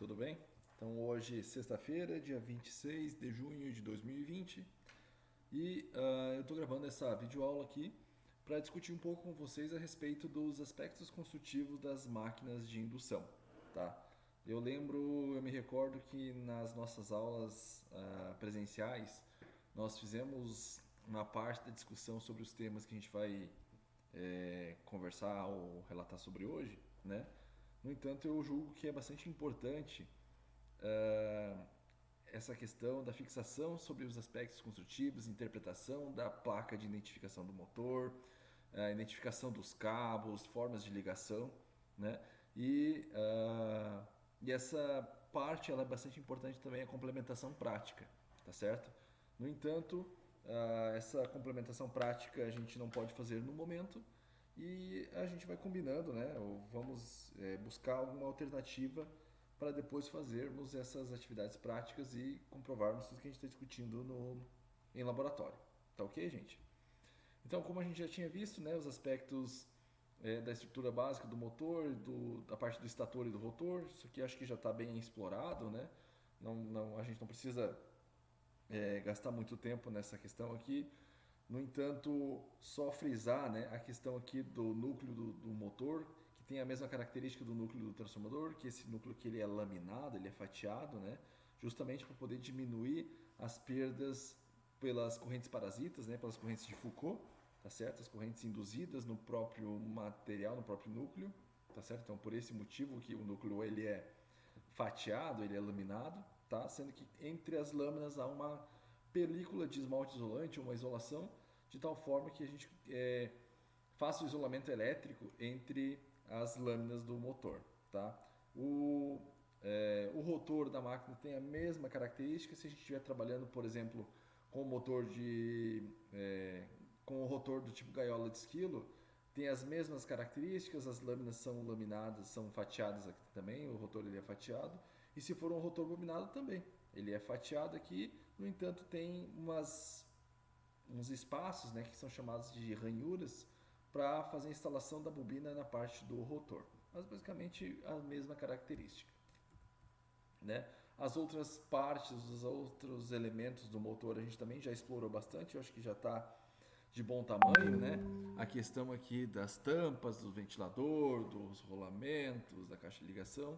Tudo bem? Então hoje, sexta-feira, dia 26 de junho de 2020, eu estou gravando essa videoaula aqui para discutir um pouco com vocês a respeito dos aspectos construtivos das máquinas de indução, tá? Eu me recordo que nas nossas aulas presenciais nós fizemos uma parte da discussão sobre os temas que a gente vai conversar ou relatar sobre hoje, né? No entanto, eu julgo que é bastante importante ah, essa questão da fixação sobre os aspectos construtivos, interpretação da placa de identificação do motor, a identificação dos cabos, formas de ligação, né? E essa parte ela é bastante importante também a complementação prática, tá certo? No entanto, essa complementação prática a gente não pode fazer no momento e a gente vai combinando, né? Ou vamos buscar alguma alternativa para depois fazermos essas atividades práticas e comprovarmos tudo que a gente está discutindo em laboratório. Tá ok, gente? Então, como a gente já tinha visto, né, os aspectos da estrutura básica do motor, da parte do estator e do rotor, isso aqui acho que já está bem explorado, né? A gente não precisa gastar muito tempo nessa questão aqui. No entanto, só frisar, né, a questão aqui do núcleo do motor, que tem a mesma característica do núcleo do transformador, que esse núcleo aqui ele é laminado, ele é fatiado, né, justamente para poder diminuir as perdas pelas correntes parasitas, né, pelas correntes de Foucault, tá certo? As correntes induzidas no próprio material, no próprio núcleo, tá certo? Então, por esse motivo que o núcleo ele é fatiado, ele é laminado, tá? Sendo que entre as lâminas há uma película de esmalte isolante, uma isolação, de tal forma que a gente faça o isolamento elétrico entre as lâminas do motor, tá? O rotor da máquina tem a mesma característica se a gente estiver trabalhando, por exemplo, com o motor com o rotor do tipo gaiola de esquilo, tem as mesmas características, as lâminas são laminadas, são fatiadas aqui também, o rotor ele é fatiado, e se for um rotor bobinado também, ele é fatiado aqui, no entanto tem uns espaços, né, que são chamados de ranhuras para fazer a instalação da bobina na parte do rotor, mas basicamente a mesma característica, né? As outras partes, os outros elementos do motor a gente também já explorou bastante, eu acho que já está de bom tamanho, né? A questão aqui das tampas, do ventilador, dos rolamentos, da caixa de ligação,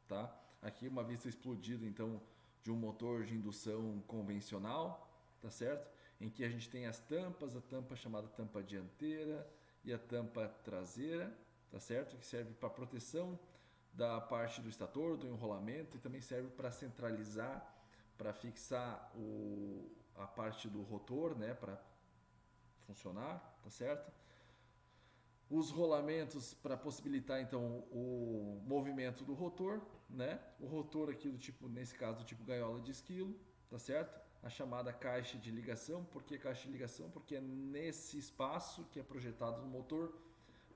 tá? Aqui uma vista explodida, então, de um motor de indução convencional, tá certo? Em que a gente tem as tampas, a tampa chamada tampa dianteira e a tampa traseira, tá certo? Que serve para proteção da parte do estator, do enrolamento e também serve para centralizar, para fixar a parte do rotor, né? Para funcionar, tá certo? Os rolamentos para possibilitar então o movimento do rotor, né? O rotor aqui do tipo, nesse caso, do tipo gaiola de esquilo, tá certo? A chamada caixa de ligação. Por que caixa de ligação? Porque é nesse espaço que é projetado no motor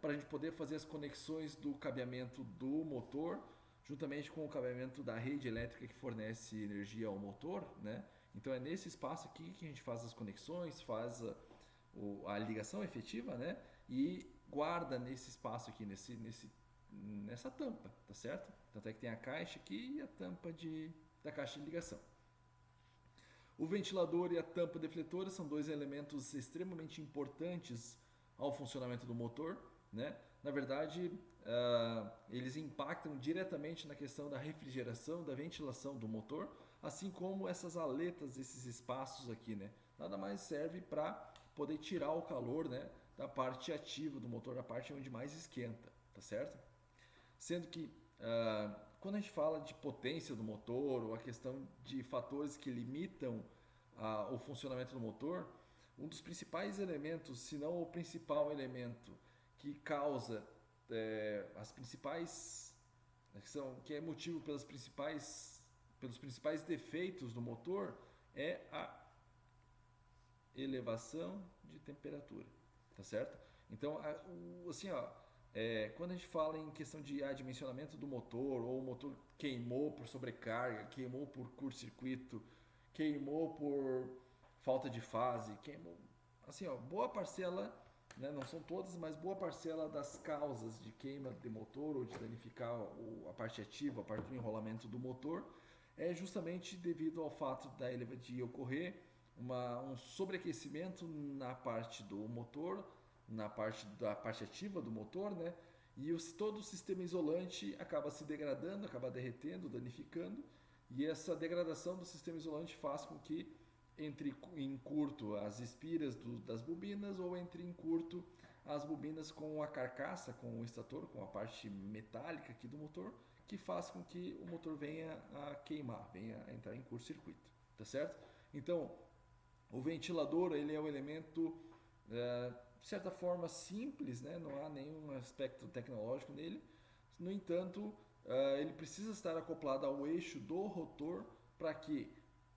para a gente poder fazer as conexões do cabeamento do motor juntamente com o cabeamento da rede elétrica que fornece energia ao motor, né? Então é nesse espaço aqui que a gente faz as conexões, faz a ligação efetiva, né? E guarda nesse espaço aqui, nessa tampa, tá certo? Tanto é que tem a caixa aqui e a tampa da caixa de ligação. O ventilador e a tampa defletora são dois elementos extremamente importantes ao funcionamento do motor, né? Na verdade, eles impactam diretamente na questão da refrigeração, da ventilação do motor, assim como essas aletas, esses espaços aqui, né? Nada mais serve para poder tirar o calor, né, da parte ativa do motor, da parte onde mais esquenta, tá certo? Sendo que quando a gente fala de potência do motor ou a questão de fatores que limitam o funcionamento do motor, um dos principais elementos, se não o principal elemento que causa as principais, que é motivo pelos principais defeitos do motor, é a elevação de temperatura, tá certo? Então, assim, ó, quando a gente fala em questão de adimensionamento do motor, ou o motor queimou por sobrecarga, queimou por curto-circuito, queimou por falta de fase, queimou, assim, ó, boa parcela né, não são todas, mas boa parcela das causas de queima de motor ou de danificar a parte ativa, a parte do enrolamento do motor, é justamente devido ao fato de ocorrer um sobreaquecimento na parte do motor, na parte da parte ativa do motor, né? E todo o sistema isolante acaba se degradando, acaba derretendo, danificando, e essa degradação do sistema isolante faz com que entre em curto as espiras das bobinas ou entre em curto as bobinas com a carcaça, com o estator, com a parte metálica aqui do motor, que faz com que o motor venha a queimar, venha a entrar em curto-circuito, tá certo? Então, o ventilador ele é um elemento de certa forma simples, né? Não há nenhum aspecto tecnológico nele. No entanto, ele precisa estar acoplado ao eixo do rotor para que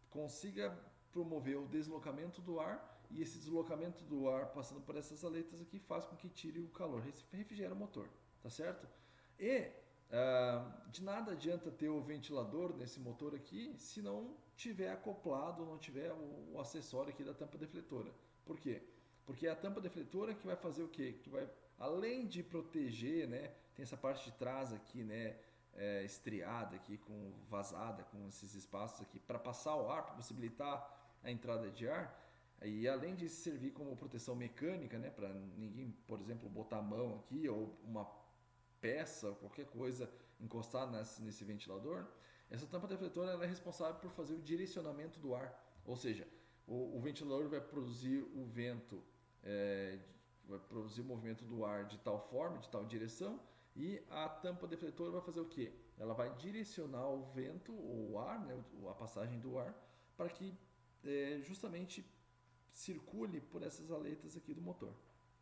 consiga promover o deslocamento do ar, e esse deslocamento do ar passando por essas aletas aqui faz com que tire o calor, refrigera o motor, tá certo? E de nada adianta ter o ventilador nesse motor aqui se não tiver acoplado, não tiver o acessório aqui da tampa defletora. Por quê? Porque é a tampa defletora que vai fazer o quê? Que vai, além de proteger, né, tem essa parte de trás aqui, né, estriada aqui, vazada, com esses espaços aqui, para passar o ar, para possibilitar a entrada de ar, e além de servir como proteção mecânica, né, para ninguém, por exemplo, botar a mão aqui ou uma peça, qualquer coisa encostar nesse ventilador, essa tampa defletora ela é responsável por fazer o direcionamento do ar, ou seja, o ventilador vai produzir o vento, vai produzir o movimento do ar de tal forma, de tal direção, e a tampa defletora vai fazer o quê? Ela vai direcionar o vento, o ar, né, a passagem do ar, para que justamente circule por essas aletas aqui do motor,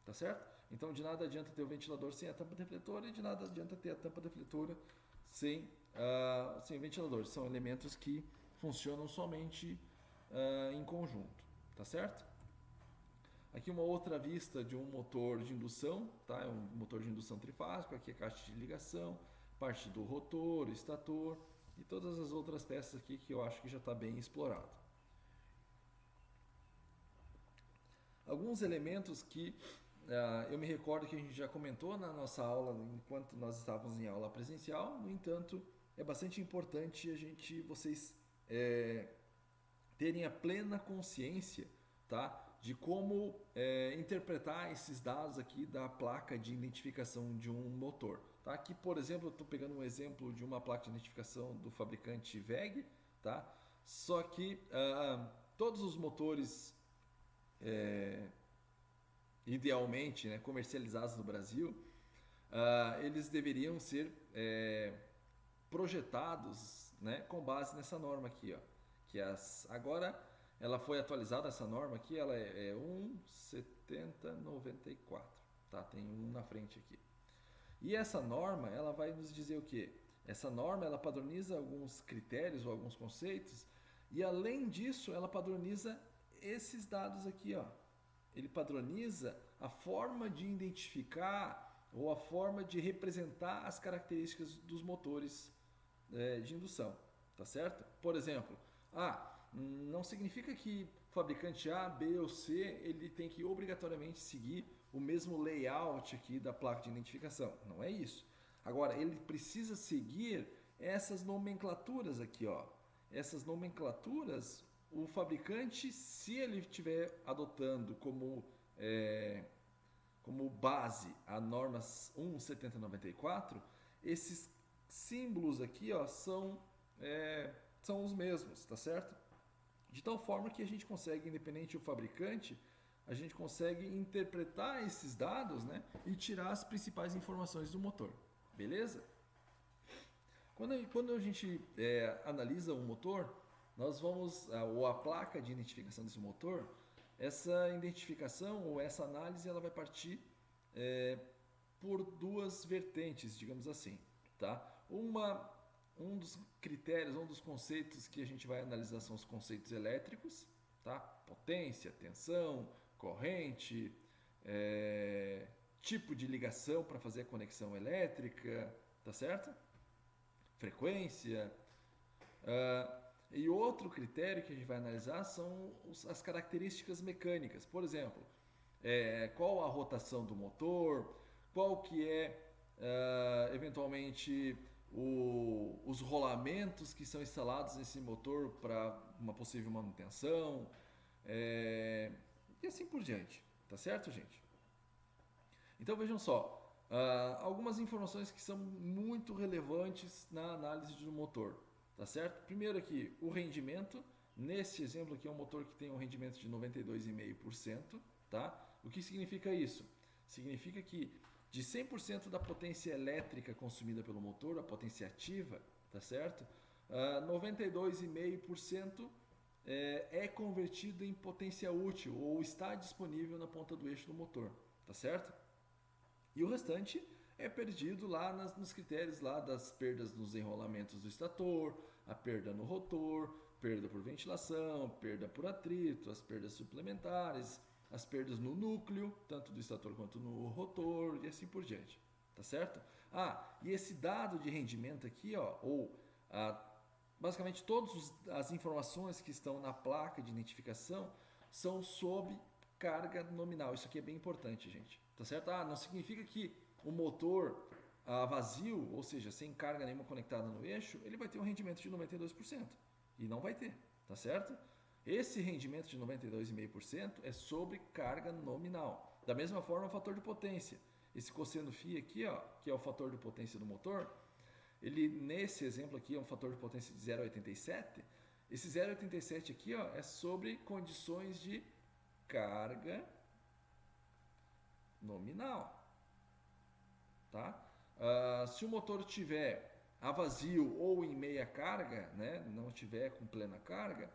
tá certo? Então de nada adianta ter o ventilador sem a tampa defletora e de nada adianta ter a tampa defletora sem o ventilador. São elementos que funcionam somente em conjunto, tá certo? Aqui uma outra vista de um motor de indução, tá? É um motor de indução trifásico, aqui a caixa de ligação, parte do rotor, estator e todas as outras peças aqui que eu acho que já está bem explorado. Alguns elementos que eu me recordo que a gente já comentou na nossa aula enquanto nós estávamos em aula presencial, no entanto, é bastante importante vocês terem a plena consciência, tá, de como interpretar esses dados aqui da placa de identificação de um motor. Tá? Aqui, por exemplo, eu estou pegando um exemplo de uma placa de identificação do fabricante WEG, tá? Só que todos os motores idealmente, né, comercializados no Brasil, eles deveriam ser projetados, né, com base nessa norma aqui, ó, que agora ela foi atualizada, essa norma aqui, ela é 17094, tá? Tem um na frente aqui. E essa norma, ela vai nos dizer o quê? Essa norma, ela padroniza alguns critérios ou alguns conceitos, e além disso, ela padroniza esses dados aqui, ó. Ele padroniza a forma de identificar ou a forma de representar as características dos motores de indução, tá certo? Por exemplo, não significa que o fabricante A, B ou C ele tem que obrigatoriamente seguir o mesmo layout aqui da placa de identificação. Não é isso. Agora, ele precisa seguir essas nomenclaturas aqui, ó. Essas nomenclaturas, o fabricante, se ele estiver adotando como base a norma 17094, esses símbolos aqui, ó, são os mesmos, tá certo? De tal forma que a gente consegue, independente do fabricante, a gente consegue interpretar esses dados, né, e tirar as principais informações do motor, beleza? Quando a gente analisa um motor, nós vamos, ou a placa de identificação desse motor, essa identificação ou essa análise ela vai partir por duas vertentes, digamos assim, tá? Um dos critérios, um dos conceitos que a gente vai analisar são os conceitos elétricos, tá? Potência, tensão, corrente, tipo de ligação para fazer a conexão elétrica, tá certo? Frequência. E outro critério que a gente vai analisar são as características mecânicas. Por exemplo, qual a rotação do motor, qual que é eventualmente os rolamentos que são instalados nesse motor para uma possível manutenção, e assim por diante, tá certo, gente? Então vejam só, algumas informações que são muito relevantes na análise de um motor, tá certo? Primeiro aqui, o rendimento. Nesse exemplo aqui é um motor que tem um rendimento de 92,5%, tá? O que significa isso? Significa que de 100% da potência elétrica consumida pelo motor, a potência ativa, tá certo? 92,5% é convertido em potência útil ou está disponível na ponta do eixo do motor, tá certo? E o restante é perdido lá nos critérios lá das perdas nos enrolamentos do estator, a perda no rotor, perda por ventilação, perda por atrito, as perdas suplementares, as perdas no núcleo, tanto do estator quanto no rotor e assim por diante, tá certo? E esse dado de rendimento aqui, ó, basicamente todas as informações que estão na placa de identificação são sob carga nominal. Isso aqui é bem importante, gente, tá certo? Não significa que o motor vazio, ou seja, sem carga nenhuma conectada no eixo, ele vai ter um rendimento de 92%. E não vai ter, tá certo? Esse rendimento de 92,5% é sobre carga nominal. Da mesma forma, o fator de potência. Esse cosseno φ aqui, ó, que é o fator de potência do motor, ele nesse exemplo aqui é um fator de potência de 0,87. Esse 0,87 aqui, ó, é sobre condições de carga nominal, tá? Se o motor tiver a vazio ou em meia carga, né, não tiver com plena carga,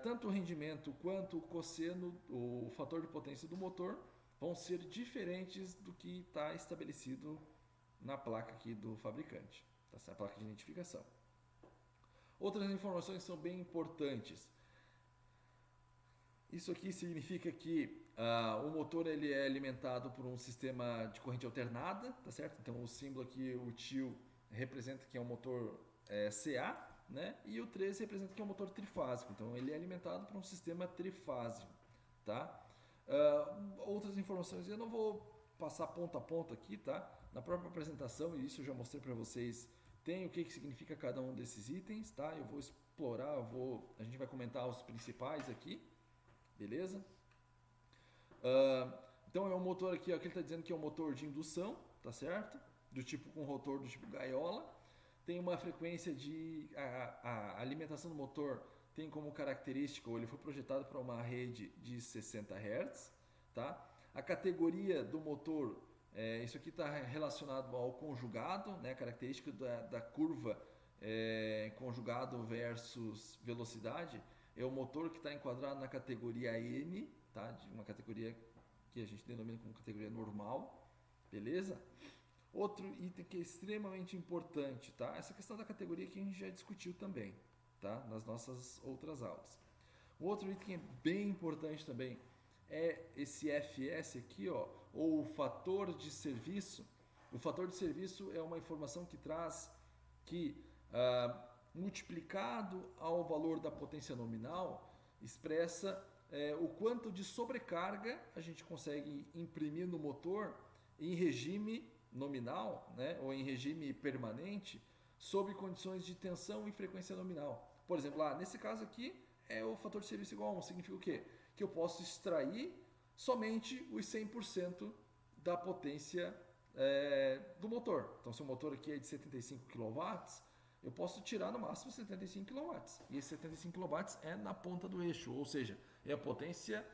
tanto o rendimento quanto o cosseno, o fator de potência do motor, vão ser diferentes do que está estabelecido na placa aqui do fabricante, tá? A placa de identificação. Outras informações são bem importantes. Isso aqui significa que o motor ele é alimentado por um sistema de corrente alternada, tá certo? Então o símbolo aqui, o TIL, representa que é um motor CA, né? E o 13 representa que é um motor trifásico. Então ele é alimentado por um sistema trifásico, tá? Outras informações eu não vou passar ponto a ponto aqui, tá? Na própria apresentação, e isso eu já mostrei para vocês, tem o que significa cada um desses itens, tá? Eu vou explorar, a gente vai comentar os principais aqui, beleza? Então é um motor aqui, ó, que ele está dizendo que é um motor de indução, tá certo? Do tipo com rotor do tipo gaiola. Tem uma frequência de... A alimentação do motor tem como característica, ou ele foi projetado para uma rede de 60 Hz, tá? A categoria do motor, isso aqui está relacionado ao conjugado, né? A característica da curva conjugado versus velocidade é o motor que está enquadrado na categoria N, tá? De uma categoria que a gente denomina como categoria normal, beleza? Outro item que é extremamente importante, tá? Essa questão da categoria que a gente já discutiu também, tá? Nas nossas outras aulas. O outro item que é bem importante também é esse FS aqui, ó, ou o fator de serviço. O fator de serviço é uma informação que traz que multiplicado ao valor da potência nominal expressa o quanto de sobrecarga a gente consegue imprimir no motor em regime nominal, né, ou em regime permanente, sob condições de tensão e frequência nominal. Por exemplo, nesse caso aqui é o fator de serviço igual a 1. Significa o quê? Que eu posso extrair somente os 100% da potência do motor. Então, se o motor aqui é de 75 kW, eu posso tirar no máximo 75 kW. E esse 75 kW é na ponta do eixo, ou seja, é a potência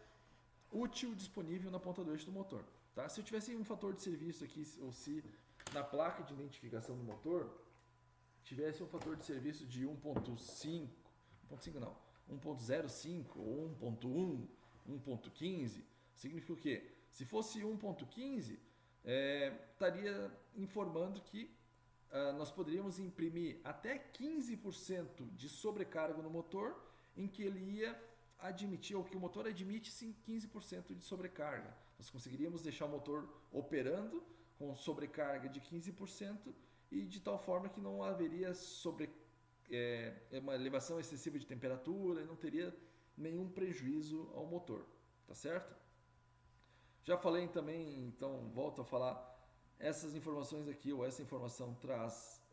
útil disponível na ponta do eixo do motor. Tá? Se eu tivesse um fator de serviço aqui, ou se na placa de identificação do motor tivesse um fator de serviço de 1.5, 1.05 ou 1.1, 1.15, significa o quê? Se fosse 1.15, estaria informando que nós poderíamos imprimir até 15% de sobrecarga no motor, em que ele ia admitir, ou que o motor admite sim 15% de sobrecarga. Nós conseguiríamos deixar o motor operando com sobrecarga de 15% e de tal forma que não haveria uma elevação excessiva de temperatura e não teria nenhum prejuízo ao motor, tá certo? Já falei também, então volto a falar, essas informações aqui, ou essa informação traz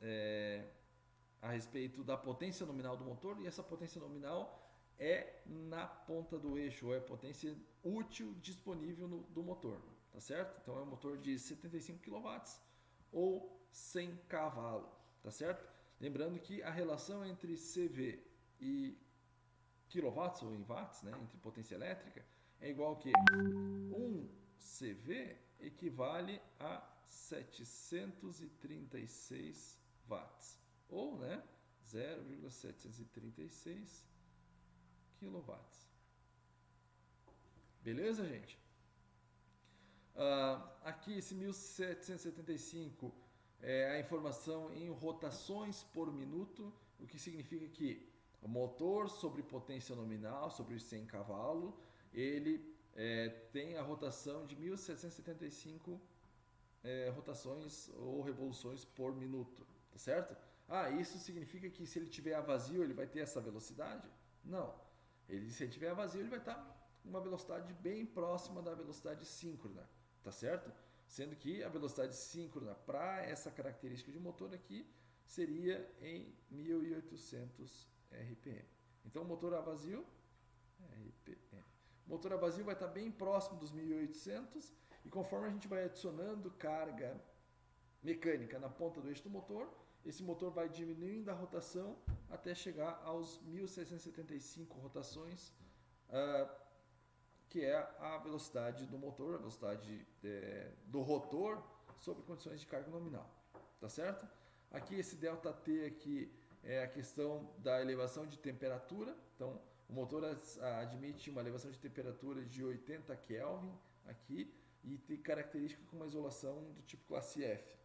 a respeito da potência nominal do motor, e essa potência nominal é na ponta do eixo, ou é a potência útil disponível do motor, tá certo? Então é um motor de 75 kW ou 100 cavalos, tá certo? Lembrando que a relação entre CV e quilowatts ou em watts, né, entre potência elétrica, é igual que 1 CV equivale a 736 watts, ou, né, 0,736 quilowatts. Beleza, gente? Aqui esse 1775 é a informação em rotações por minuto, o que significa que o motor sobre potência nominal, sobre os 100 cavalos, ele tem a rotação de 1775 rotações ou revoluções por minuto, tá certo? Isso significa que se ele tiver a vazio ele vai ter essa velocidade? Não. Se ele tiver a vazio ele vai estar uma velocidade bem próxima da velocidade síncrona, tá certo? Sendo que a velocidade síncrona para essa característica de motor aqui seria em 1800 RPM. Então o motor a vazio, RPM. O motor a vazio vai estar bem próximo dos 1800 e conforme a gente vai adicionando carga mecânica na ponta do eixo do motor, esse motor vai diminuindo a rotação até chegar aos 1675 rotações, que é a velocidade do motor, a velocidade do rotor sob condições de carga nominal, tá certo? Aqui esse ΔT aqui é a questão da elevação de temperatura, então o motor admite uma elevação de temperatura de 80 Kelvin aqui e tem característica com uma isolação do tipo classe F.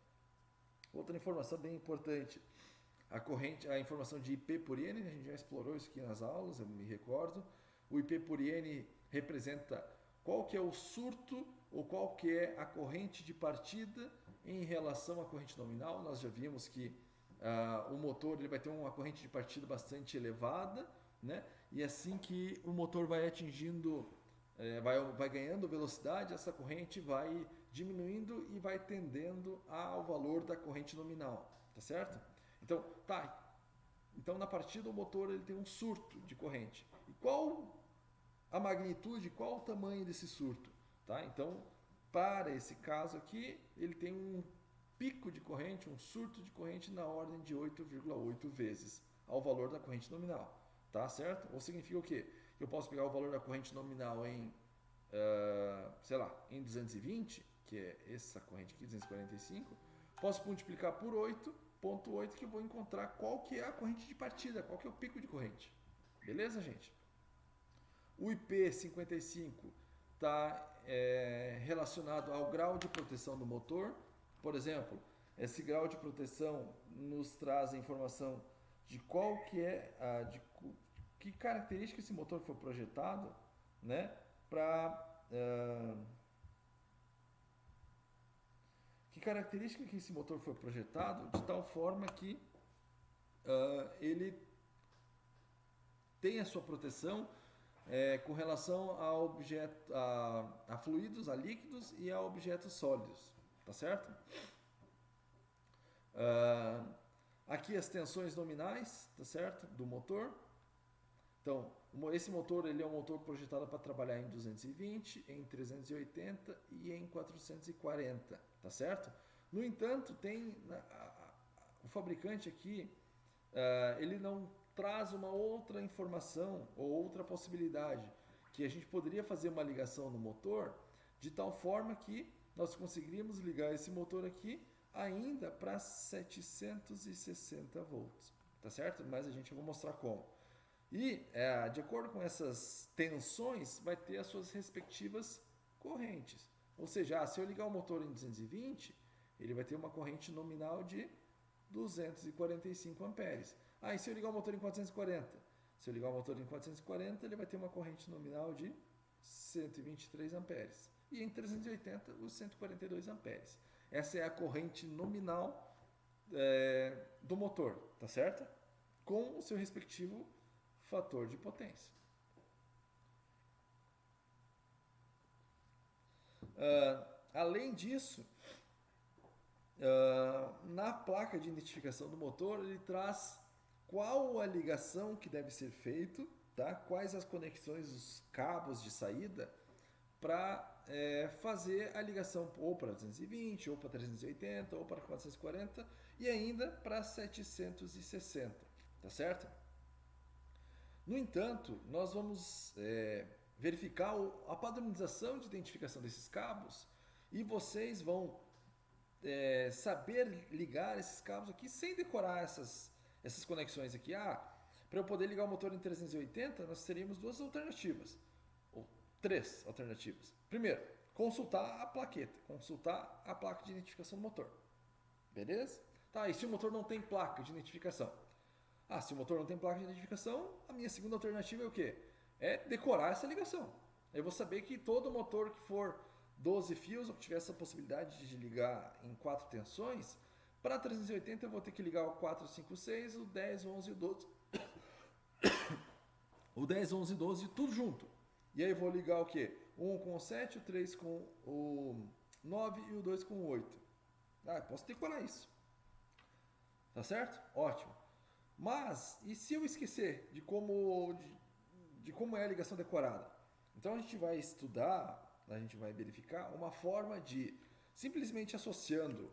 Outra informação bem importante, a informação de IP por N, a gente já explorou isso aqui nas aulas, eu me recordo. O IP por N representa qual que é o surto ou qual que é a corrente de partida em relação à corrente nominal. Nós já vimos que o motor ele vai ter uma corrente de partida bastante elevada, né? E assim que o motor vai atingindo, vai ganhando velocidade, essa corrente vai diminuindo e vai tendendo ao valor da corrente nominal, tá certo? Então na partida o motor ele tem um surto de corrente. E qual a magnitude, qual o tamanho desse surto? Tá? Então, para esse caso aqui, ele tem um pico de corrente, um surto de corrente na ordem de 8,8 vezes ao valor da corrente nominal. Tá certo? Ou significa o quê? Eu posso pegar o valor da corrente nominal em, sei lá, em 220, que é essa corrente aqui, 245, posso multiplicar por 8,8 que eu vou encontrar qual que é a corrente de partida, qual que é o pico de corrente. Beleza, gente? O IP55 está relacionado ao grau de proteção do motor. Por exemplo, esse grau de proteção nos traz a informação de qual que é que característica esse motor foi projetado, né, que característica que esse motor foi projetado de tal forma que ele tem a sua proteção com relação a fluidos, a líquidos e a objetos sólidos, tá certo? Aqui as tensões nominais, tá certo? Do motor. Então, esse motor ele é um motor projetado para trabalhar em 220, em 380 e em 440, tá certo? No entanto, o fabricante aqui, ele não traz uma outra informação ou outra possibilidade, que a gente poderia fazer uma ligação no motor de tal forma que nós conseguiríamos ligar esse motor aqui ainda para 760 volts, tá certo? Mas eu vou mostrar como. E de acordo com essas tensões vai ter as suas respectivas correntes. Ou seja, se eu ligar o motor em 220, ele vai ter uma corrente nominal de 245 amperes. E se eu ligar o motor em 440? Se eu ligar o motor em 440, ele vai ter uma corrente nominal de 123 amperes. E em 380, os 142 amperes. Essa é a corrente nominal do motor, tá certo? Com o seu respectivo fator de potência. Além disso, na placa de identificação do motor, ele traz qual a ligação que deve ser feita, tá? Quais as conexões, os cabos de saída para fazer a ligação ou para 220, ou para 380, ou para 440 e ainda para 760, tá certo? No entanto, nós vamos verificar a padronização de identificação desses cabos e vocês vão saber ligar esses cabos aqui sem decorar essas conexões aqui. Para eu poder ligar o motor em 380, nós teríamos duas alternativas, ou três alternativas. Primeiro, consultar a plaqueta, consultar a placa de identificação do motor. Beleza? Tá, e se o motor não tem placa de identificação? Se o motor não tem placa de identificação, a minha segunda alternativa é o quê? É decorar essa ligação. Eu vou saber que todo motor que for 12 fios, ou que tiver essa possibilidade de ligar em 4 tensões, para 380 eu vou ter que ligar o 456, o 10, o 11 e o 12. O 10, 11 e 12, tudo junto. E aí eu vou ligar o quê? O 1 com o 7, o 3 com o 9 e o 2 com o 8. Eu posso decorar isso. Tá certo? Ótimo. Mas, e se eu esquecer de como é a ligação decorada? Então a gente vai estudar, a gente vai verificar uma forma de, simplesmente associando,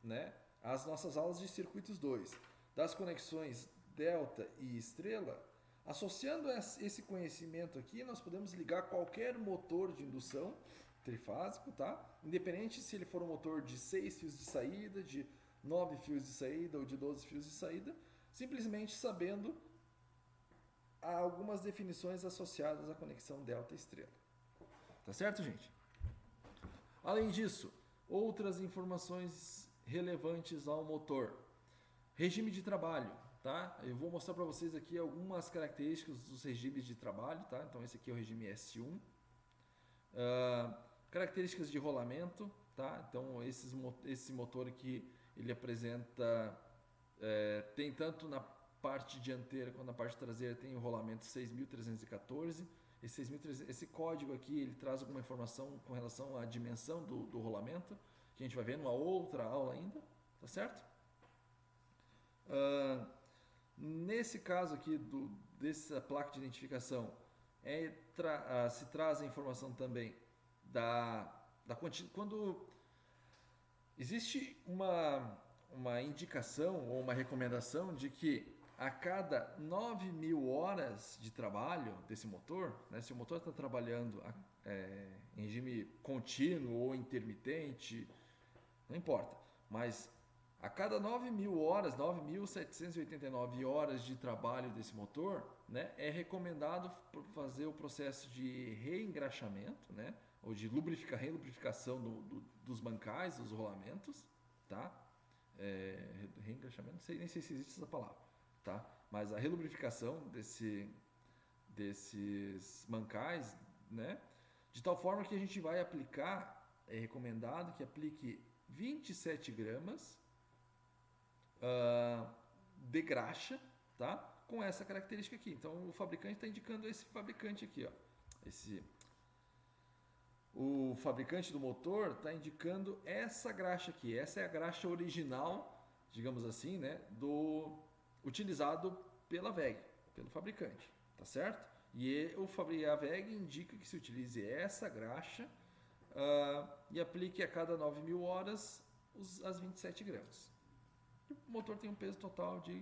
né, as nossas aulas de circuitos 2, das conexões delta e estrela, associando esse conhecimento aqui, nós podemos ligar qualquer motor de indução trifásico, tá? Independente se ele for um motor de 6 fios de saída, de 9 fios de saída ou de 12 fios de saída, simplesmente sabendo algumas definições associadas à conexão delta e estrela. Tá certo, gente? Além disso, outras informações relevantes ao motor. Regime de trabalho, tá? Eu vou mostrar para vocês aqui algumas características dos regimes de trabalho, tá? Então esse aqui é o regime S1. Características de rolamento, tá? Então esse motor aqui, ele apresenta, tem tanto na parte dianteira quanto na parte traseira, tem o rolamento 6.314. Esse código aqui, ele traz alguma informação com relação à dimensão do rolamento, que a gente vai ver numa outra aula ainda, tá certo? Nesse caso aqui, dessa placa de identificação, se traz a informação também quando existe uma indicação ou uma recomendação de que a cada 9.000 horas de trabalho desse motor, né, se o motor está trabalhando em regime contínuo ou intermitente, não importa, mas a cada 9.000 horas, 9.789 horas de trabalho desse motor, né, é recomendado fazer o processo de reengraxamento, né, ou de relubrificação dos mancais, dos rolamentos, tá? Reengraxamento, nem sei se existe essa palavra, tá? Mas a relubrificação desses mancais, né, de tal forma que a gente vai aplicar, é recomendado que aplique 27 gramas de graxa, tá? Com essa característica aqui. Então o fabricante está indicando esse fabricante aqui, ó. O fabricante do motor está indicando essa graxa aqui. Essa é a graxa original, digamos assim, né, utilizado pela WEG, pelo fabricante, tá certo? E a WEG indica que se utilize essa graxa e aplique a cada 9.000 horas as 27 gramas. O motor tem um peso total de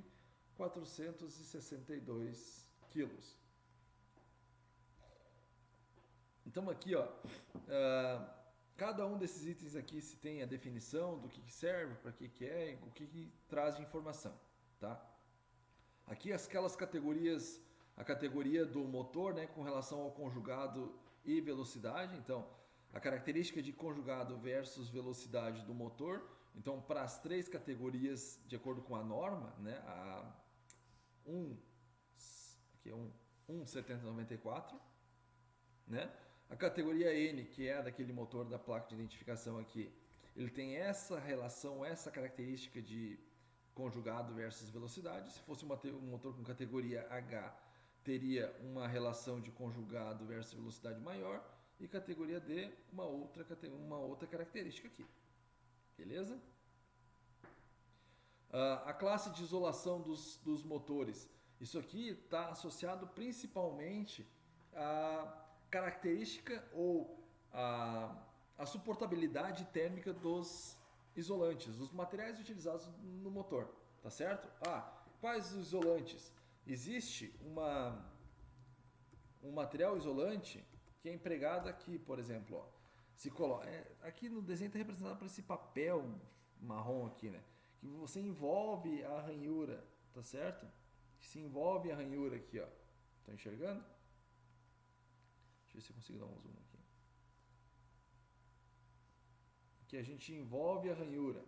462 quilos. Então aqui, ó, cada um desses itens aqui se tem a definição do que serve, para que é, o que traz de informação, tá? Aqui aquelas categorias, a categoria do motor, né, com relação ao conjugado e velocidade. Então, a característica de conjugado versus velocidade do motor. Então, para as três categorias, de acordo com a norma, né, aqui é 1.7094, né? A categoria N, que é a daquele motor da placa de identificação aqui, ele tem essa relação, essa característica de conjugado versus velocidade. Se fosse um motor com categoria H, teria uma relação de conjugado versus velocidade maior. e categoria D uma outra característica aqui. Beleza? A classe de isolação dos motores. Isso aqui está associado principalmente à característica ou à suportabilidade térmica dos isolantes, dos materiais utilizados no motor, tá certo? Quais os isolantes? Existe um material isolante que é empregado aqui, por exemplo, ó. Aqui no desenho está representado por esse papel marrom aqui, né? Que você envolve a ranhura, tá certo? Que se envolve a ranhura aqui, ó. Tá enxergando? Deixa eu ver se eu consigo dar um zoom aqui. Que a gente envolve a ranhura.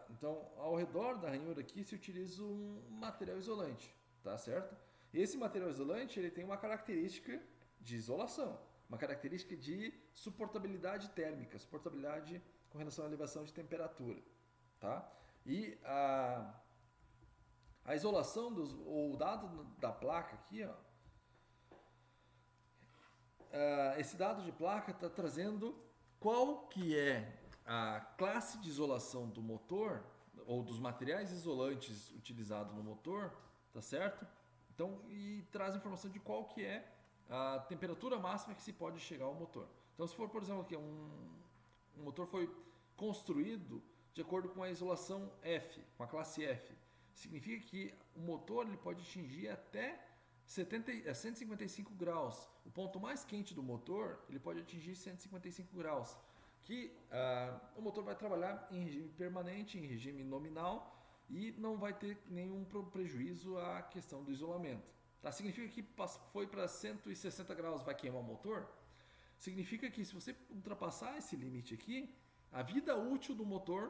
Então, ao redor da ranhura aqui se utiliza um material isolante, tá certo? Esse material isolante ele tem uma característica de isolação, uma característica de suportabilidade térmica, suportabilidade com relação à elevação de temperatura, tá? E a isolação ou o dado da placa aqui, ó, esse dado de placa está trazendo qual que é a classe de isolação do motor ou dos materiais isolantes utilizados no motor, tá certo? Então, e traz informação de qual que é a temperatura máxima que se pode chegar ao motor. Então, se for, por exemplo, aqui um motor foi construído de acordo com a isolação F, com a classe F, significa que o motor ele pode atingir até 155 graus. O ponto mais quente do motor ele pode atingir 155 graus. Que o motor vai trabalhar em regime permanente, em regime nominal e não vai ter nenhum prejuízo à questão do isolamento. Tá? Significa que foi para 160 graus vai queimar o motor? Significa que se você ultrapassar esse limite aqui, a vida útil do motor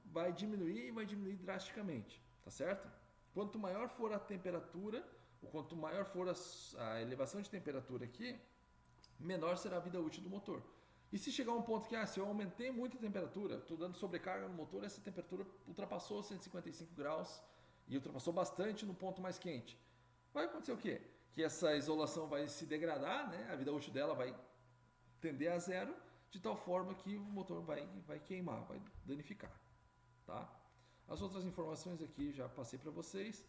vai diminuir e vai diminuir drasticamente, tá certo? Quanto maior for a temperatura, ou quanto maior for a elevação de temperatura aqui, menor será a vida útil do motor. E se chegar a um ponto que, se eu aumentei muito a temperatura, estou dando sobrecarga no motor, essa temperatura ultrapassou 155 graus e ultrapassou bastante no ponto mais quente. Vai acontecer o quê? Que essa isolação vai se degradar, né? A vida útil dela vai tender a zero, de tal forma que o motor vai queimar, vai danificar. Tá? As outras informações aqui já passei para vocês.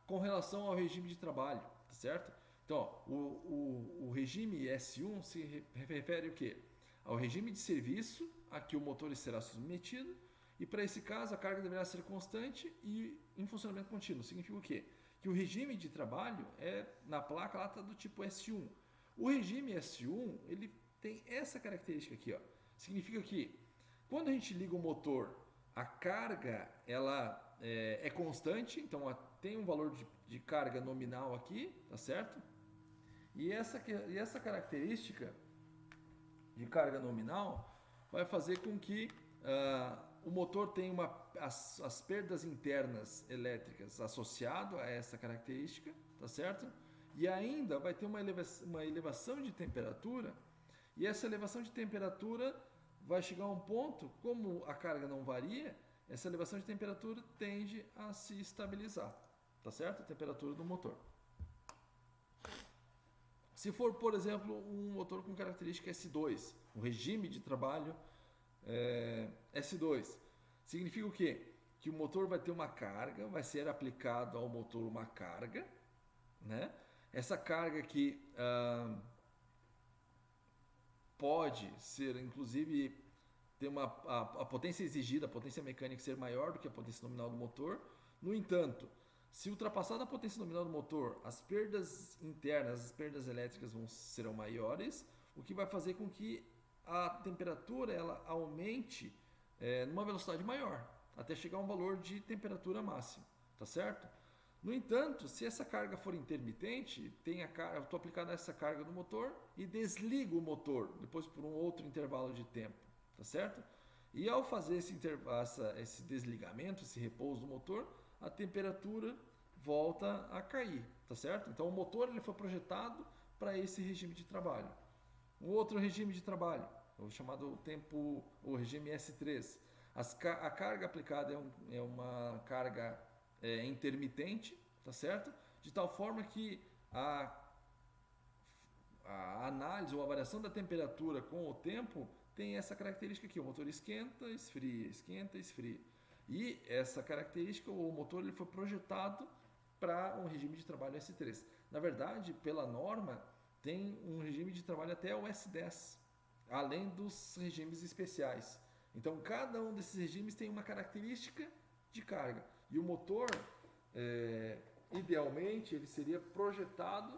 Com relação ao regime de trabalho, tá certo? Então, ó, o regime S1 se refere ao quê? Ao regime de serviço a que o motor será submetido, e para esse caso a carga deverá ser constante e em funcionamento contínuo. Significa o quê? Que o regime de trabalho na placa lá está do tipo S1. O regime S1 ele tem essa característica aqui, ó. Significa que quando a gente liga o motor, a carga ela é constante, então tem um valor de carga nominal aqui, tá certo? E essa característica de carga nominal vai fazer com que o motor tenha as perdas internas elétricas associado a essa característica, tá certo? E ainda vai ter uma elevação de temperatura, e essa elevação de temperatura vai chegar a um ponto, como a carga não varia, essa elevação de temperatura tende a se estabilizar, tá certo? A temperatura do motor. Se for, por exemplo, um motor com característica S2, um regime de trabalho S2, significa o quê? Que o motor vai ter uma carga, vai ser aplicado ao motor uma carga, né? Essa carga aqui pode ser, inclusive, ter a potência exigida, a potência mecânica ser maior do que a potência nominal do motor. No entanto, se ultrapassada a potência nominal do motor, as perdas internas, as perdas elétricas serão maiores, o que vai fazer com que a temperatura ela aumente numa velocidade maior, até chegar a um valor de temperatura máxima, tá certo? No entanto, se essa carga for intermitente, eu estou aplicando essa carga no motor e desligo o motor, depois por um outro intervalo de tempo, tá certo? E ao fazer esse desligamento, esse repouso do motor, a temperatura volta a cair, tá certo? Então o motor ele foi projetado para esse regime de trabalho. Um outro regime de trabalho, o chamado o regime S3. A carga aplicada é uma carga intermitente, tá certo? De tal forma que a análise ou a variação da temperatura com o tempo tem essa característica aqui, o motor esquenta, esfria. E essa característica, o motor ele foi projetado para um regime de trabalho S3. Na verdade, pela norma, tem um regime de trabalho até o S10, além dos regimes especiais. Então, cada um desses regimes tem uma característica de carga. E o motor, idealmente, ele seria projetado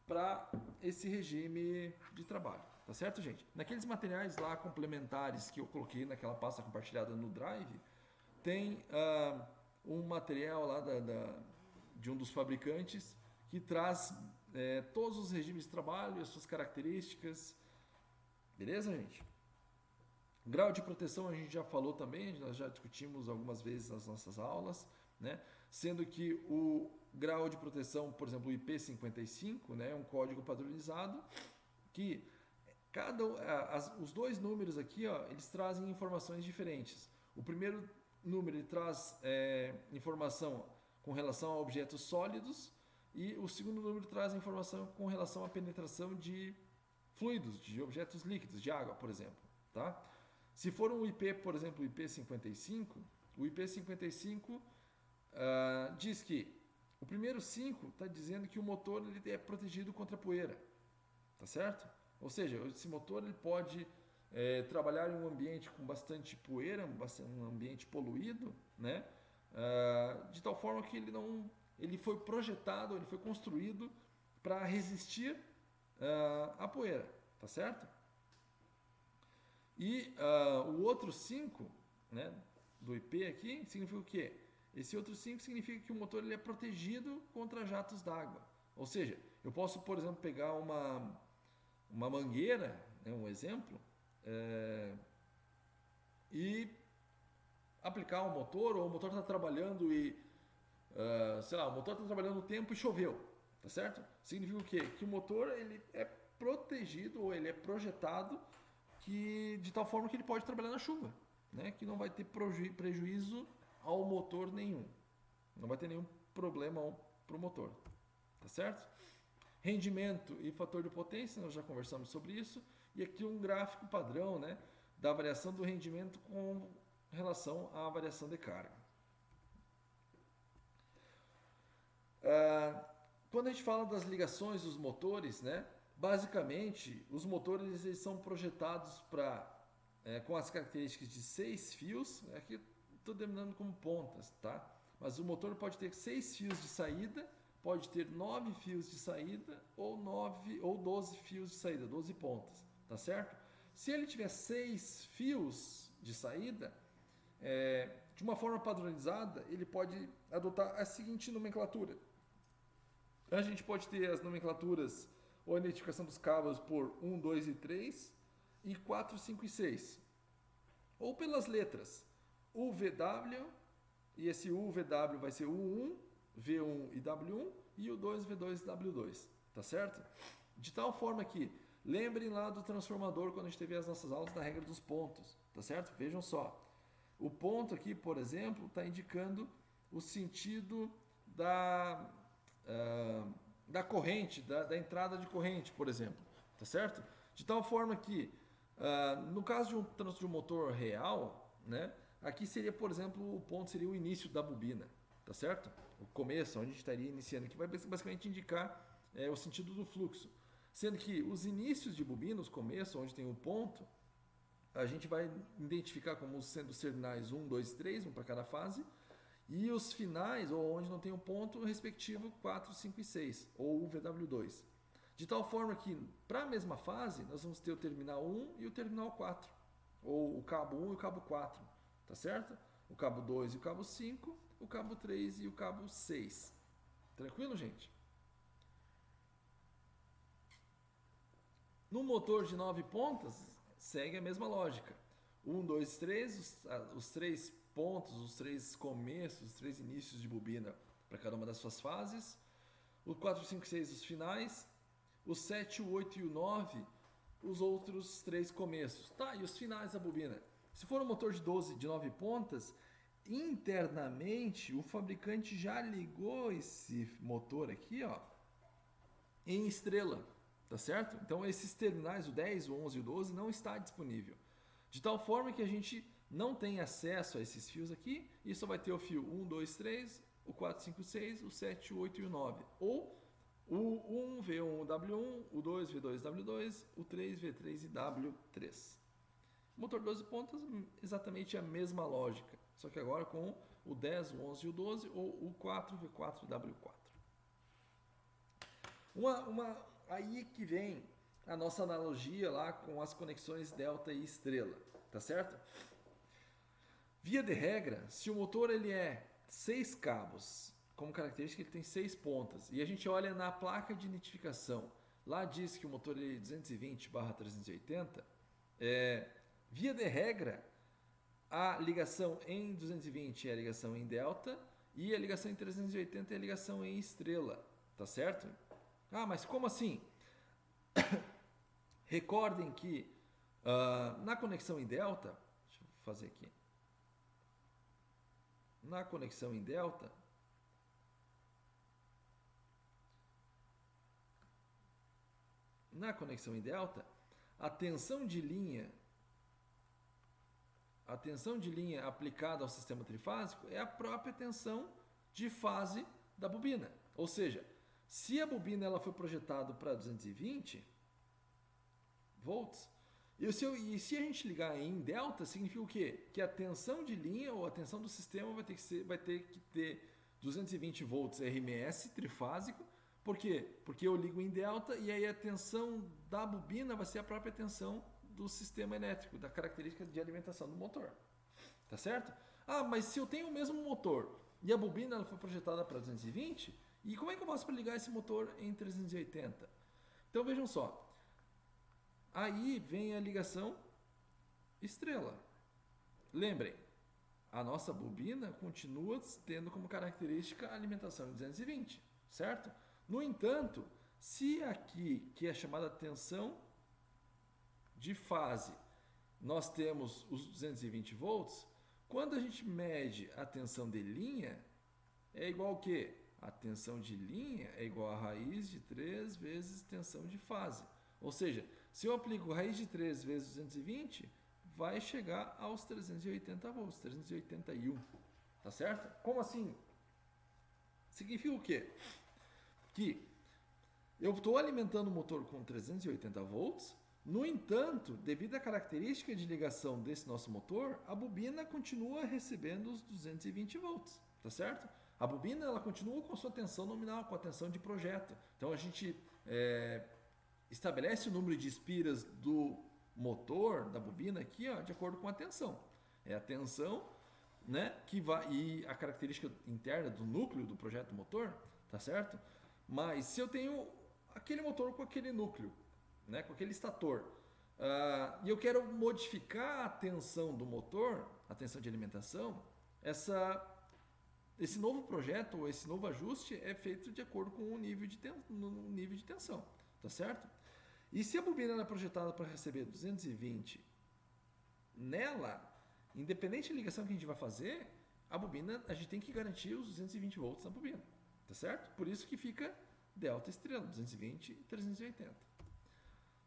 para esse regime de trabalho. Tá certo, gente? Naqueles materiais lá complementares que eu coloquei naquela pasta compartilhada no Drive, tem um material lá de um dos fabricantes que traz todos os regimes de trabalho, as suas características. Beleza, gente? Grau de proteção a gente já falou também, nós já discutimos algumas vezes nas nossas aulas, né? Sendo que o grau de proteção, por exemplo, o IP55, né, é um código padronizado que os dois números aqui, ó, eles trazem informações diferentes. O primeiro número ele traz informação com relação a objetos sólidos e o segundo número traz informação com relação à penetração de fluidos, de objetos líquidos, de água, por exemplo. Tá? Se for um IP, por exemplo, o IP55, o IP55 diz que o primeiro 5 está dizendo que o motor ele é protegido contra poeira. Tá certo? Ou seja, esse motor ele pode trabalhar em um ambiente com bastante poeira, um ambiente poluído, né? De tal forma que ele foi projetado, ele foi construído para resistir à poeira, tá certo? E o outro 5, né, do IP aqui, significa o quê? Esse outro 5 significa que o motor ele é protegido contra jatos d'água. Ou seja, eu posso, por exemplo, pegar uma mangueira, né, um exemplo, e aplicar o motor, ou o motor está trabalhando e, sei lá, o motor está trabalhando no tempo e choveu, tá certo? Significa o quê? Que o motor ele é protegido ou ele é projetado de tal forma que ele pode trabalhar na chuva, né? Que não vai ter prejuízo ao motor nenhum, não vai ter nenhum problema para o motor, tá certo? Rendimento e fator de potência, nós já conversamos sobre isso, e aqui um gráfico padrão, né, da variação do rendimento com relação à variação de carga. Quando a gente fala das ligações dos motores, né, basicamente os motores eles são projetados com as características de 6 fios, aqui estou denominando como pontas, tá? Mas o motor pode ter 6 fios de saída, pode ter 9 fios de saída ou 12 fios de saída, 12 pontas, tá certo? Se ele tiver 6 fios de saída, de uma forma padronizada, ele pode adotar a seguinte nomenclatura. A gente pode ter as nomenclaturas ou a identificação dos cabos por 1, 2 e 3 e 4, 5 e 6. Ou pelas letras UVW, e esse UVW vai ser U1, V1 e W1 e o 2, V2 e W2, tá certo? De tal forma que, lembrem lá do transformador quando a gente teve as nossas aulas da regra dos pontos, tá certo? Vejam só, o ponto aqui, por exemplo, está indicando o sentido da corrente, da entrada de corrente, por exemplo, tá certo? De tal forma que, no caso de um motor real, né, aqui seria, por exemplo, o ponto seria o início da bobina, tá certo? O começo, onde a gente estaria iniciando, que vai basicamente indicar o sentido do fluxo. Sendo que os inícios de bobina, os começos, onde tem o ponto, a gente vai identificar como sendo os terminais 1, 2 e 3, um para cada fase, e os finais, ou onde não tem um ponto, o respectivo 4, 5 e 6, ou o VW2. De tal forma que, para a mesma fase, nós vamos ter o terminal 1 e o terminal 4, ou o cabo 1 e o cabo 4, tá certo? O cabo 2 e o cabo 5, o cabo 3 e o cabo 6. Tranquilo, gente? No motor de 9 pontas, segue a mesma lógica. 1, 2, 3, os 3 pontos, os 3 começos, os 3 inícios de bobina para cada uma das suas fases. O 4, 5, 6, os finais. O 7, o 8 e o 9, os outros 3 começos. Tá, e os finais da bobina? Se for um motor de 9 pontas, internamente o fabricante já ligou esse motor aqui, ó, em estrela, tá certo? Então esses terminais, o 10, o 11 e o 12 não está disponível. De tal forma que a gente não tem acesso a esses fios aqui e só vai ter o fio 1, 2, 3, o 4, 5, 6, o 7, o 8 e o 9. Ou o 1 V1 W1, o 2 V2 W2, o 3 V3 e W3. Motor 12 pontas, exatamente a mesma lógica, só que agora com o 10, o 11 e o 12 ou o 4 V4 e W4. Aí que vem a nossa analogia lá com as conexões delta e estrela, tá certo? Via de regra, se o motor ele é 6 cabos, como característica ele tem 6 pontas, e a gente olha na placa de identificação, lá diz que o motor é 220/380, via de regra, a ligação em 220 é a ligação em delta e a ligação em 380 é a ligação em estrela, tá certo? Ah, mas como assim? Recordem que na conexão em delta, deixa eu fazer aqui. Na conexão em delta, a tensão de linha aplicada ao sistema trifásico é a própria tensão de fase da bobina. Ou seja, se a bobina ela foi projetada para 220 volts, e se a gente ligar em delta, significa o quê? Que a tensão de linha ou a tensão do sistema vai ter que ter 220 volts RMS trifásico. Por quê? Porque eu ligo em delta e aí a tensão da bobina vai ser a própria tensão do sistema elétrico, da característica de alimentação do motor. Tá certo? Ah, mas se eu tenho o mesmo motor e a bobina ela foi projetada para 220, e como é que eu faço para ligar esse motor em 380? Então vejam só. Aí vem a ligação estrela. Lembrem, a nossa bobina continua tendo como característica a alimentação em 220, certo? No entanto, se aqui, que é chamada tensão de fase, nós temos os 220 volts, quando a gente mede a tensão de linha, é igual ao quê? A tensão de linha é igual a raiz de 3 vezes tensão de fase. Ou seja, se eu aplico raiz de 3 vezes 220, vai chegar aos 380 volts, 381. Tá certo? Como assim? Significa o quê? Que eu estou alimentando o motor com 380 volts, no entanto, devido à característica de ligação desse nosso motor, a bobina continua recebendo os 220 volts, tá certo? A bobina ela continua com a sua tensão nominal, com a tensão de projeto. Então a gente estabelece o número de espiras do motor, da bobina aqui, ó, de acordo com a tensão. É a tensão, né, que vai, e a característica interna do núcleo do projeto do motor, tá certo? Mas se eu tenho aquele motor com aquele núcleo, né, com aquele estator, e eu quero modificar a tensão do motor, a tensão de alimentação, esse novo projeto ou esse novo ajuste é feito de acordo com o nível de tensão, tá certo? E se a bobina é projetada para receber 220 nela, independente da ligação que a gente vai fazer, a bobina, a gente tem que garantir os 220 volts na bobina, tá certo? Por isso que fica delta estrela, 220 e 380.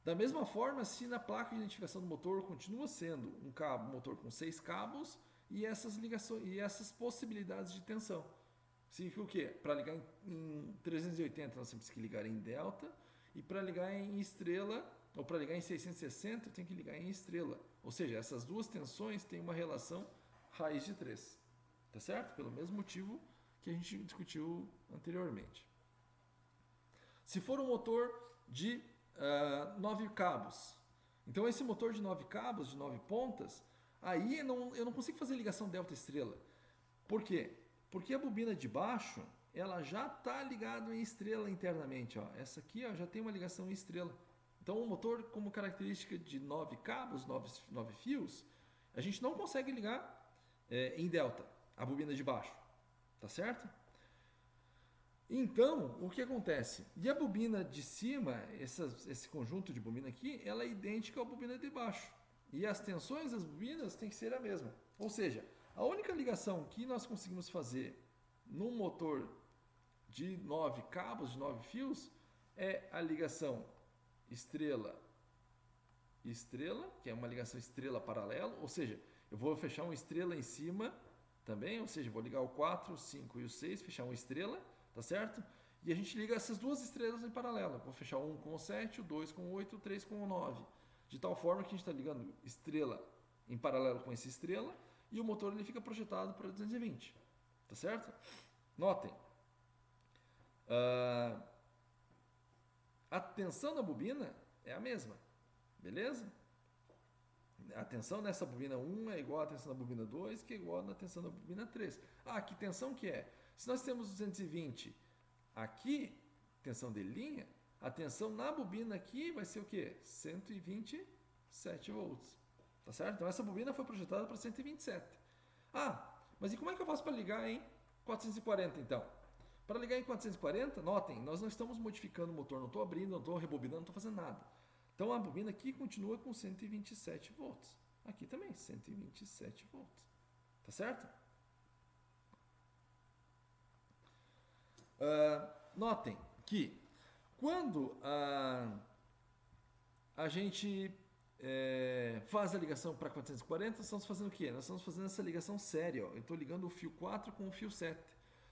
Da mesma forma, se na placa de identificação do motor continua sendo um motor com 6 cabos e essas ligações e essas possibilidades de tensão. Significa o quê? Para ligar em 380, nós temos que ligar em delta, e para ligar em estrela, ou para ligar em 660, eu tenho que ligar em estrela. Ou seja, essas duas tensões têm uma relação raiz de 3. Tá certo? Pelo mesmo motivo que a gente discutiu anteriormente. Se for um motor de 9 cabos, então esse motor de 9 cabos, de 9 pontas, aí eu não consigo fazer ligação delta-estrela. Por quê? Porque a bobina de baixo, ela já está ligada em estrela internamente. Ó. Essa aqui ó, já tem uma ligação em estrela. Então o motor, como característica de 9 cabos, 9 fios, a gente não consegue ligar em delta, a bobina de baixo. Tá certo? Então, o que acontece? E a bobina de cima, esse conjunto de bobina aqui, ela é idêntica à bobina de baixo. e as tensões das bobinas têm que ser a mesma. Ou seja, a única ligação que nós conseguimos fazer num motor de 9 cabos, de 9 fios, é a ligação estrela, que é uma ligação estrela paralelo, ou seja, eu vou fechar uma estrela em cima também, ou seja, vou ligar o 4, o 5 e o 6, fechar uma estrela, tá certo? E a gente liga essas duas estrelas em paralelo. Vou fechar o 1 com o 7, o 2 com o 8, o 3 com o 9. De tal forma que a gente está ligando estrela em paralelo com essa estrela e o motor ele fica projetado para 220. Tá certo? Notem. A tensão da bobina é a mesma. Beleza? A tensão nessa bobina 1 é igual à tensão da bobina 2, que é igual à tensão da bobina 3. Ah, que tensão que é? Se nós temos 220 aqui, tensão de linha, a tensão na bobina aqui vai ser o quê? 127 volts. Tá certo? Então essa bobina foi projetada para 127. Ah, mas e como é que eu faço para ligar em 440 então? Para ligar em 440, notem, nós não estamos modificando o motor, não estou abrindo, não estou rebobinando, não estou fazendo nada. Então a bobina aqui continua com 127 volts. Aqui também, 127 volts. Tá certo? Notem que quando a gente faz a ligação para 440, nós estamos fazendo o quê? Nós estamos fazendo essa ligação séria. Ó. Eu estou ligando o fio 4 com o fio 7.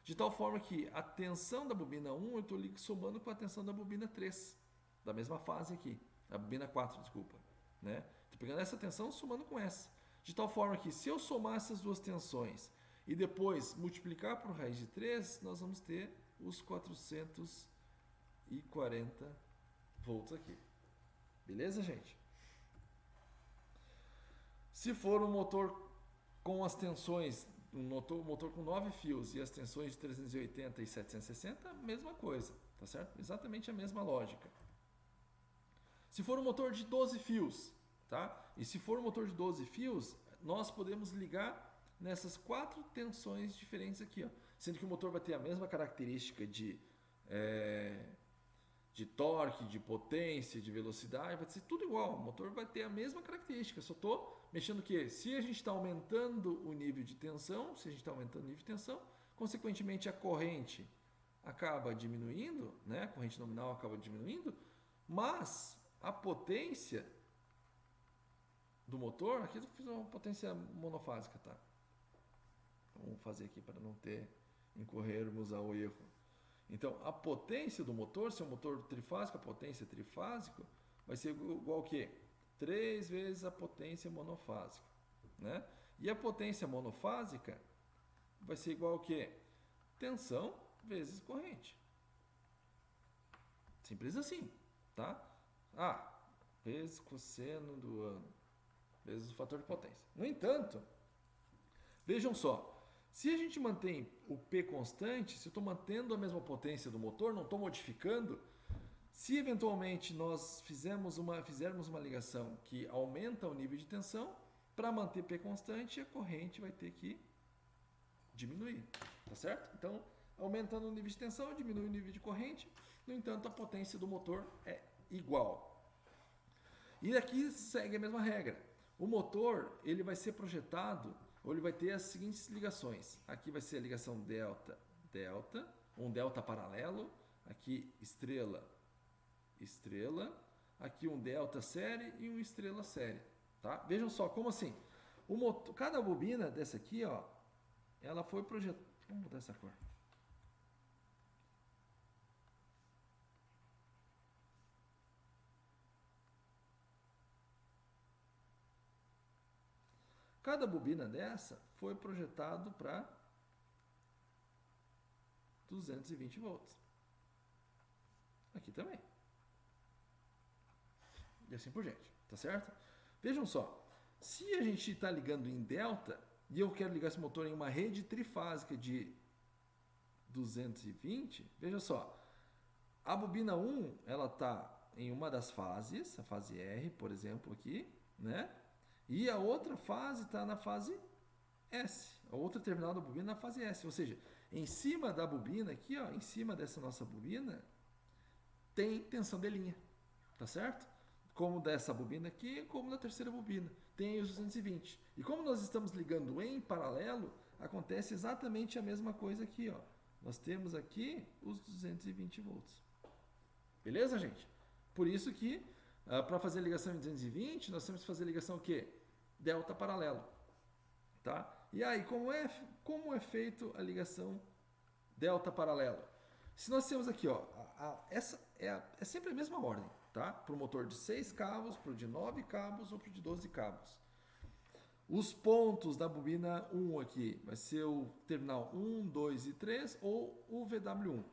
De tal forma que a tensão da bobina 1 eu estou somando com a tensão da bobina 3. Da mesma fase aqui. A bobina 4, desculpa. Né? Estou pegando essa tensão somando com essa. De tal forma que se eu somar essas duas tensões e depois multiplicar por raiz de 3, nós vamos ter os 440 volts aqui. Beleza, gente? Se for um motor com as tensões, um motor com 9 fios e as tensões de 380 e 760, a mesma coisa, tá certo? Exatamente a mesma lógica. Se for um motor de 12 fios, tá? E se for um motor de 12 fios, nós podemos ligar nessas 4 tensões diferentes aqui, ó. Sendo que o motor vai ter a mesma característica de torque, de potência, de velocidade, vai ser tudo igual. O motor vai ter a mesma característica. Só estou mexendo o quê? Se a gente está aumentando o nível de tensão, consequentemente a corrente acaba diminuindo, né? A corrente nominal acaba diminuindo, mas a potência do motor, aqui eu fiz uma potência monofásica, tá? Vamos fazer aqui para não incorrermos ao erro. Então, a potência do motor, se é um motor trifásico, a potência trifásica vai ser igual ao quê? 3 vezes a potência monofásica, né? E a potência monofásica vai ser igual ao quê? Tensão vezes corrente. Simples assim, tá? Vezes cosseno do ano, vezes o fator de potência. No entanto, vejam só, se a gente mantém o P constante, se eu estou mantendo a mesma potência do motor, não estou modificando, se eventualmente nós fizermos uma ligação que aumenta o nível de tensão, para manter P constante, a corrente vai ter que diminuir, tá certo? Então, aumentando o nível de tensão, diminui o nível de corrente, no entanto, a potência do motor é igual. E aqui segue a mesma regra. O motor, ele vai ser projetado, ou ele vai ter as seguintes ligações. Aqui vai ser a ligação delta, delta, um delta paralelo, aqui estrela, estrela, aqui um delta série e um estrela série, tá? Vejam só, como assim? Cada bobina dessa aqui, ó, ela foi projetada... Vamos mudar essa cor. Cada bobina dessa foi projetado para 220 volts. Aqui também. E assim por diante, tá certo? Vejam só, se a gente está ligando em delta e eu quero ligar esse motor em uma rede trifásica de 220, veja só, a bobina 1, ela está em uma das fases, a fase R, por exemplo, aqui, né? E a outra fase está na fase S, a outra terminal da bobina na fase S, ou seja, em cima da bobina aqui, ó, em cima dessa nossa bobina, tem tensão de linha, tá certo? como dessa bobina aqui, como da terceira bobina. Tem os 220. E como nós estamos ligando em paralelo, acontece exatamente a mesma coisa aqui, ó. Nós temos aqui os 220 volts. Beleza, gente? Por isso que, para fazer a ligação em 220, nós temos que fazer a ligação o quê? Delta paralelo. Tá? E aí, como é feito a ligação delta paralelo? Se nós temos aqui, ó, essa é sempre a mesma ordem, tá? Para o motor de 6 cabos, para o de 9 cabos ou para o de 12 cabos. Os pontos da bobina 1 aqui vai ser o terminal 1, 2 e 3 ou o VW1.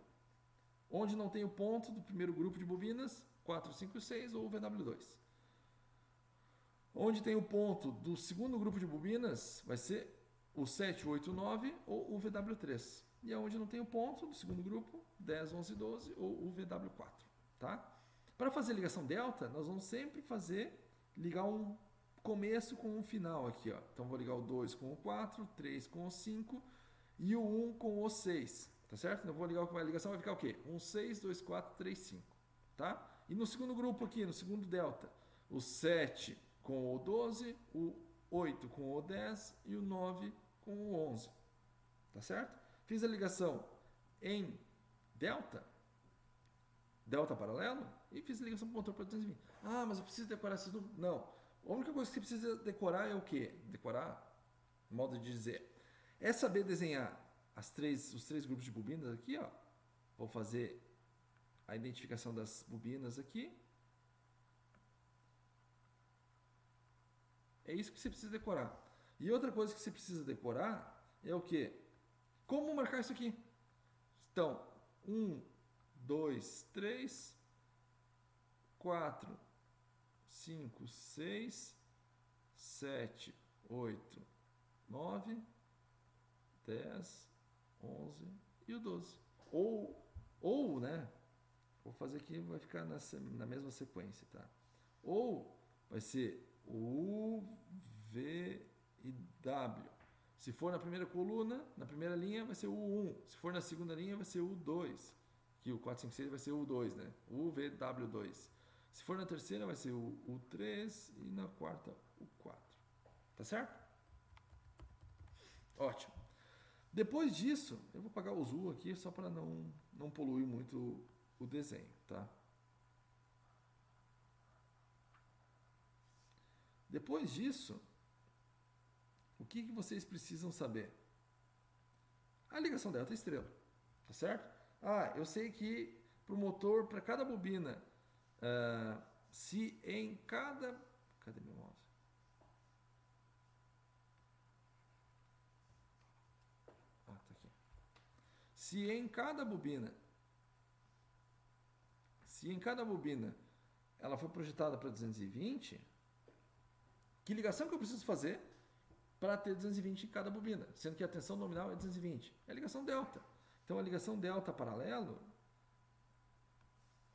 Onde não tem o ponto do primeiro grupo de bobinas, 4, 5 e 6 ou o VW2. Onde tem o ponto do segundo grupo de bobinas, vai ser o 7, 8, 9 ou o VW3. E onde não tem o ponto do segundo grupo, 10, 11 e 12 ou o VW4. Tá? Para fazer ligação delta, nós vamos sempre ligar um começo com um final aqui, ó. Então vou ligar o 2 com o 4, 3 com o 5 e o 1 com o 6, tá certo? Então vou ligar a ligação vai ficar o quê? 1, 6, 2, 4, 3, 5, tá? E no segundo grupo aqui, no segundo delta, o 7 com o 12, o 8 com o 10 e o 9 com o 11, tá certo? Fiz a ligação em delta paralelo e fiz a ligação para o motor para 220. Ah, mas eu preciso decorar esses números? Não. A única coisa que você precisa decorar é o quê? Decorar, modo de dizer, é saber desenhar os três grupos de bobinas aqui, ó. Vou fazer a identificação das bobinas aqui. É isso que você precisa decorar. E outra coisa que você precisa decorar é o quê? Como marcar isso aqui? Então, 1, 2, 3, 4, 5, 6, 7, 8, 9, 10, 11 e o 12. Ou, né? Vou fazer aqui, vai ficar na mesma sequência, tá? Ou vai ser U, V e W. Se for na primeira coluna, na primeira linha, vai ser o U1. Se for na segunda linha, vai ser o U2. Que o 4, 5, 6 vai ser o U2, né? U, V, W2. Se for na terceira, vai ser o U3 e na quarta, o 4. Tá certo? Ótimo. Depois disso, eu vou apagar o U aqui só para não poluir muito o desenho, tá? Depois disso, o que vocês precisam saber? A ligação delta estrela, tá certo? Ah, eu sei que para o motor, para cada bobina, se em cada... Cadê meu mouse? Ah, tá aqui. Se em cada bobina ela foi projetada para 220, que ligação que eu preciso fazer para ter 220 em cada bobina? Sendo que a tensão nominal é 220. É a ligação delta. Então a ligação delta paralelo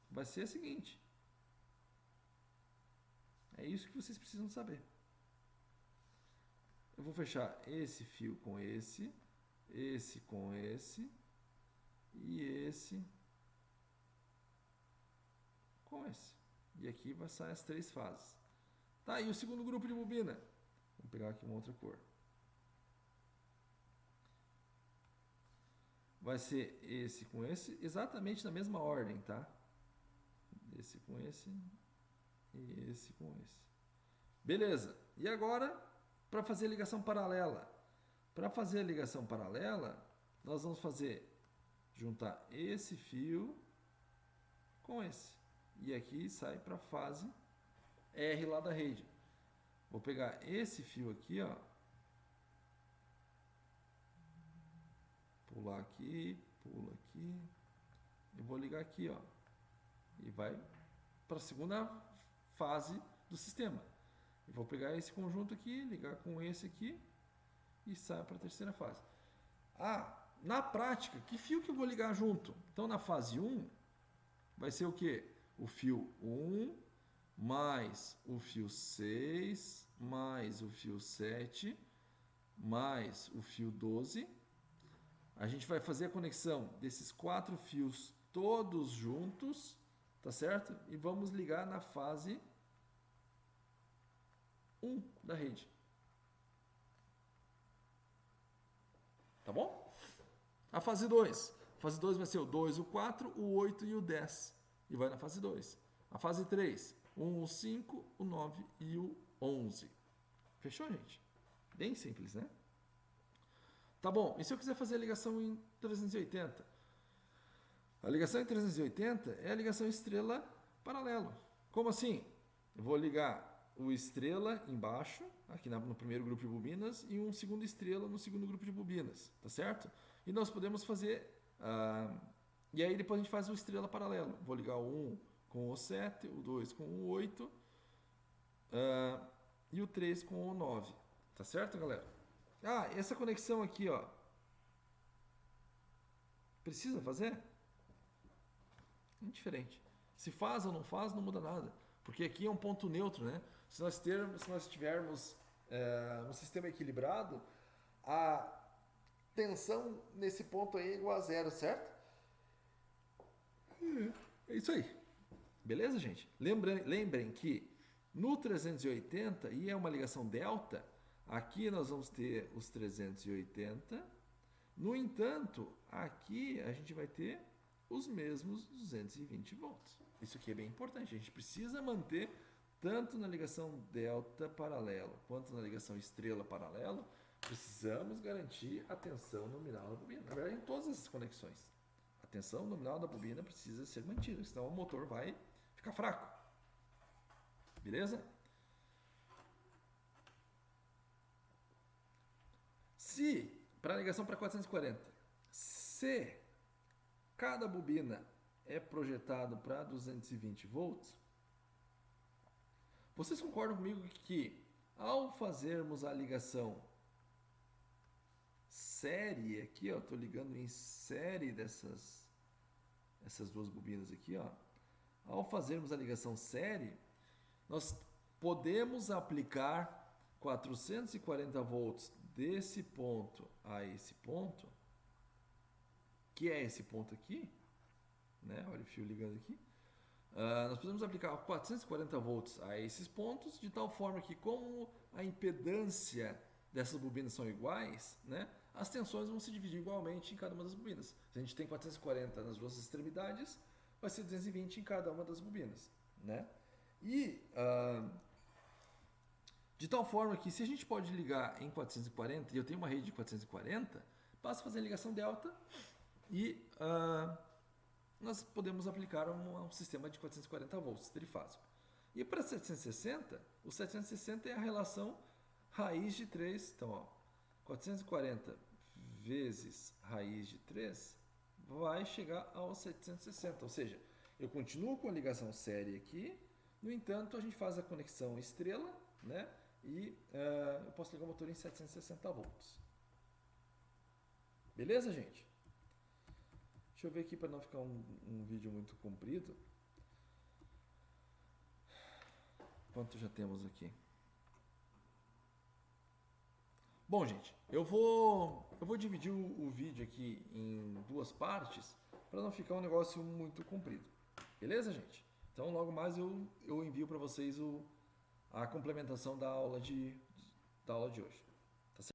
vai ser a seguinte. É isso que vocês precisam saber. Eu vou fechar esse fio com esse com esse e esse com esse. E aqui vai sair as 3 fases. Tá, e o segundo grupo de bobina? Vou pegar aqui uma outra cor. Vai ser esse com esse, exatamente na mesma ordem, tá? Esse com esse e esse com esse. Beleza. E agora, para fazer a ligação paralela. Para fazer a ligação paralela, nós vamos juntar esse fio com esse. E aqui sai para a fase R lá da rede. Vou pegar esse fio aqui, ó. Pular aqui, pula aqui. E vou ligar aqui, ó. E vai para a segunda fase do sistema. Eu vou pegar esse conjunto aqui, ligar com esse aqui e sai para a terceira fase. Ah, na prática, que fio que eu vou ligar junto? Então, na fase 1, vai ser o quê? O fio 1 mais o fio 6 mais o fio 7 mais o fio 12. A gente vai fazer a conexão desses 4 fios todos juntos, tá certo? E vamos ligar na fase 1 da rede. Tá bom? A fase 2. A fase 2 vai ser o 2, o 4, o 8 e o 10. E vai na fase 2. A fase 3, o 1, o 5, o 9 e o 11. Fechou, gente? Bem simples, né? Tá bom, e se eu quiser fazer a ligação em 380? A ligação em 380 é a ligação estrela-paralelo. Como assim? Eu vou ligar o estrela embaixo, aqui no primeiro grupo de bobinas, e um segundo estrela no segundo grupo de bobinas, tá certo? E nós podemos fazer... e aí depois a gente faz o estrela paralelo. Vou ligar o 1 com o 7, o 2 com o 8 e o 3 com o 9. Tá certo, galera? Essa conexão aqui, ó. Precisa fazer? Indiferente. Se faz ou não faz, não muda nada. Porque aqui é um ponto neutro, né? Se nós tivermos um sistema equilibrado, a tensão nesse ponto aí é igual a zero, certo? É isso aí. Beleza, gente? Lembrem que no 380, e é uma ligação delta, aqui nós vamos ter os 380. No entanto, aqui a gente vai ter os mesmos 220 volts. Isso aqui é bem importante. A gente precisa manter, tanto na ligação delta paralelo quanto na ligação estrela paralelo, precisamos garantir a tensão nominal da bobina. Na verdade, em todas essas conexões, a tensão nominal da bobina precisa ser mantida, senão o motor vai ficar fraco. Beleza? Se, para a ligação para 440, se cada bobina é projetado para 220 volts, vocês concordam comigo que ao fazermos a ligação série aqui, ó, estou ligando em série essas duas bobinas aqui, ó, ao fazermos a ligação série, nós podemos aplicar 440 volts desse ponto a esse ponto, que é esse ponto aqui, né? Olha o fio ligando aqui. Nós podemos aplicar 440 volts a esses pontos, de tal forma que, como a impedância dessas bobinas são iguais, né? As tensões vão se dividir igualmente em cada uma das bobinas. Se a gente tem 440 nas duas extremidades, vai ser 220 em cada uma das bobinas, né? E de tal forma que, se a gente pode ligar em 440, e eu tenho uma rede de 440, basta fazer a ligação delta e nós podemos aplicar um sistema de 440 volts trifásico. E para 760, o 760 é a relação raiz de 3. Então, ó, 440 vezes raiz de 3 vai chegar aos 760. Ou seja, eu continuo com a ligação série aqui, no entanto, a gente faz a conexão estrela, né? E eu posso ligar o motor em 760 volts. Beleza, gente? Deixa eu ver aqui para não ficar um vídeo muito comprido. Quanto já temos aqui? Bom, gente, eu vou dividir o vídeo aqui em duas partes para não ficar um negócio muito comprido. Beleza, gente? Então, logo mais eu envio para vocês a complementação da aula de hoje.